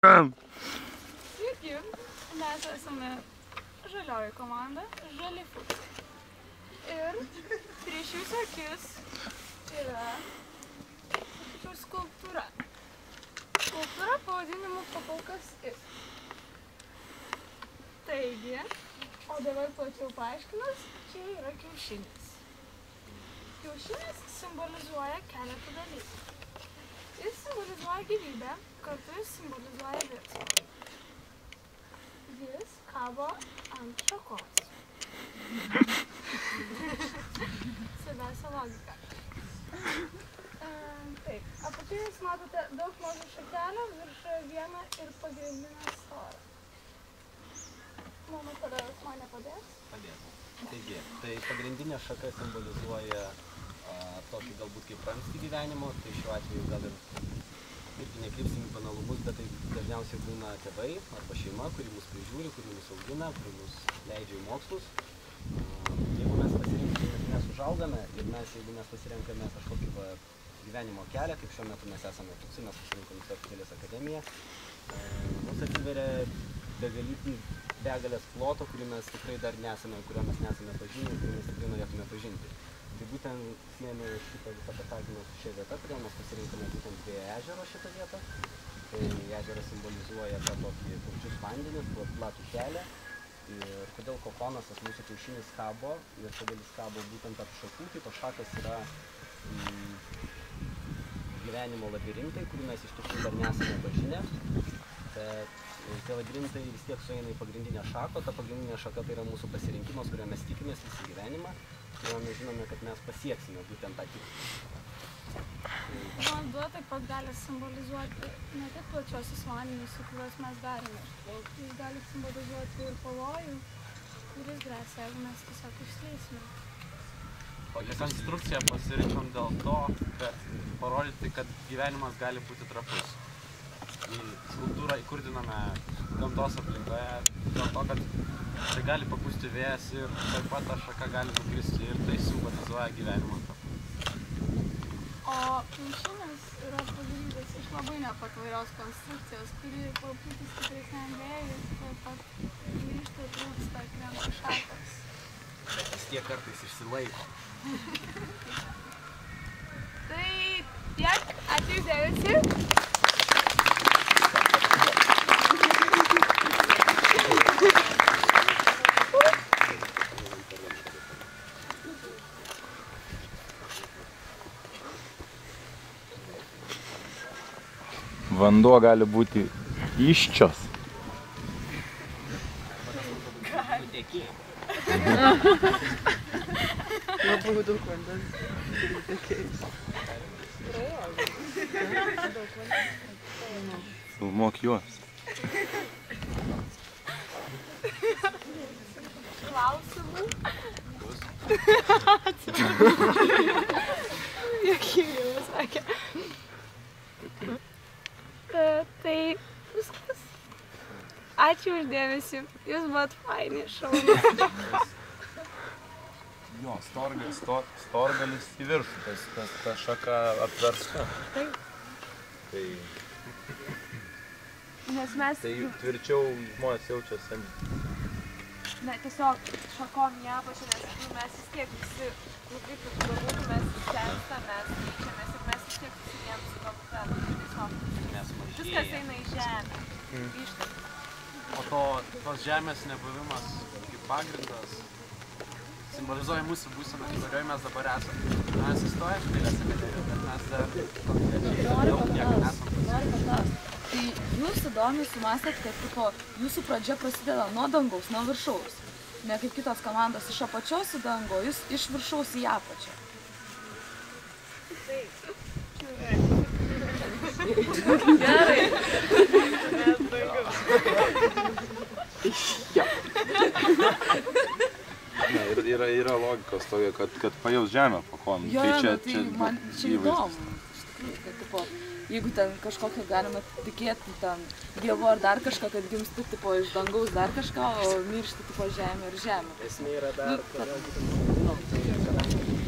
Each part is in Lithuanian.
Sveiki, mes esame žalioji komanda, žali futsai. Ir prieš jūsų akis yra skulptūra. Skulptūra pavadinimu Papulkas If. Taigi, o dabar plačiau paaiškinus, čia yra kiaušinis. Kiaušinis simbolizuoja keletą dalykų. Jis simbolizuoja gyvybę, kartu jis simbolizuoja virsmą. Jis kabo ant šakos. Svarbiausia logika. Taip, apačioje jūs matote daug mažų šakelių, viršuje vieną ir pagrindinę storą. Mano padavas man nepadės? Padės. Taigi, tai pagrindinė šaka simbolizuoja tokį galbūt kaip ramstį gyvenimo, tai šiuo atveju gal irgi nekrypsim į banalumus, bet tai dažniausiai būna tėvai arba šeima, kuri mus prižiūri, kuri mus augina, kuri mus leidžia į mokslus. Jeigu mes pasirinkime, mes užaugame ir jeigu mes pasirenkame kažkokį gyvenimo kelią, kaip šiuo metu mes esame tuksai, mes pasirinkome Sofijos dailės akademiją, mums atsiveria begalės ploto, kurio mes tikrai dar nesame, kurio mes nesame pažinę ir kurį mes tikrai norėtume pažinti. Tai būtent siejame šitą visą pasakymą su šia vieta, kodėl mes pasirinkome būtent prie ežero šitą vietą. Tai ežeras simbolizuoja tą tokį plačius vandenis, platų kelią. Ir kodėl kokonas, tas mūsų kiaušinis kabo, ir kodėl jis kabo būtent tarp šakų, tai tos šakos yra gyvenimo labirintai, kurių mes iš tikrųjų dar nesame pažinę. Bet tie labirintai vis tiek sueina į pagrindinę šaką, ta pagrindinė šaka tai yra mūsų pasirinkimas, kurio mes tikimės visą gyvenimą. Ir mes žinome, kad mes pasieksime būtent tą tikslą. Vanduo taip pat gali simbolizuoti ne tik plačiosius vandenis, į kuriuos mes galime išplaukti. Jis gali simbolizuoti ir pavojų, kuris gresia, jeigu mes tiesiog išslysime. O konstrukciją pasirinkom dėl to, kad parodyti, kad gyvenimas gali būti trapus. Į skulptūrą įkurdiname gamtos aplinkoje dėl to, kad tai gali papūsti vėjas ir taip pat ta šaka gali nukristi ir tai simbolizuoja gyvenimo trapumą. O kiaušinis yra padarytas iš labai nepatvairios konstrukcijos, kuri papūtus stipresniam vėjui taip pat grįžta ir trūksta krenta šakos. Bet vis tiek kartais išsilaiko. Tai tiek, ačiū už dėmesį. Vanduo gali būti iščios. Labai daug vandens tekėjus. Filmuok juos. Klausimų? Juokingai pasakė. Tai viskas. Ačiū už dėmesį. Jūs buvot faini, šaunūs. Jo, storgalis į viršų, ta šaka apversta. Taip. Tai tvirčiau žmonės jaučiasi. Ne, tiesiog šakom į apačią, nes mes vis tiek visi, kaip ir bebūtų, mes sensta, mes keičiamės ir mes vis tiek susidėjom su gamta. Tiesiog viskas eina į žemę. Ištakas. O tos žemės nebuvimas kaip pagrindas simbolizuoja mūsų būseną, kurioje mes dabar esame. Mes įstojame į dailės akademiją, bet mes dar konkrečiai daug nieko nesam. Tai jūs įdomiai sumastėt, kad jūsų pradžia prasideda nuo dangaus, nuo viršaus. Ne kaip kitos komandos iš apačios į dangų, jūs iš viršaus į apačią. Gerai. Yra logikos tokia, kad pajaus žemę po kojom. Jo, tai man čia įdomu. Jeigu ten kažkokio galima tikėti ten Dievu ar dar kažką, kad gimsti tipo iš dangaus dar kažką, o miršti tipo žemė ir žemė. Esmė yra dar, kadangi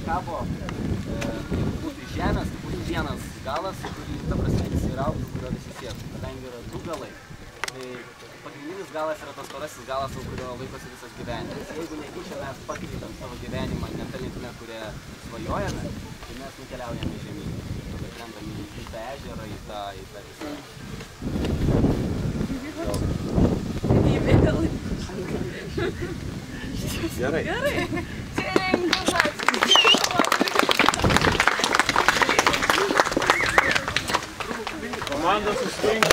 kabo būtų iš žemės, tai būtų vienas galas, kurį, ta prasme, visi ir aukštas, kurio visi siektų, kadangi yra du galai. Tai pagrindinis galas yra tas storasis galas, ant kurio laikosi visas gyvenimas. Jeigu netyčia mes pakreipiam savo gyvenimą ne ta linkme, kurie svajojame, tai mes nukeliaujame žemyn. Tada krendam į tą ežerą, į tą visą. Gerai. Komanda susitinka.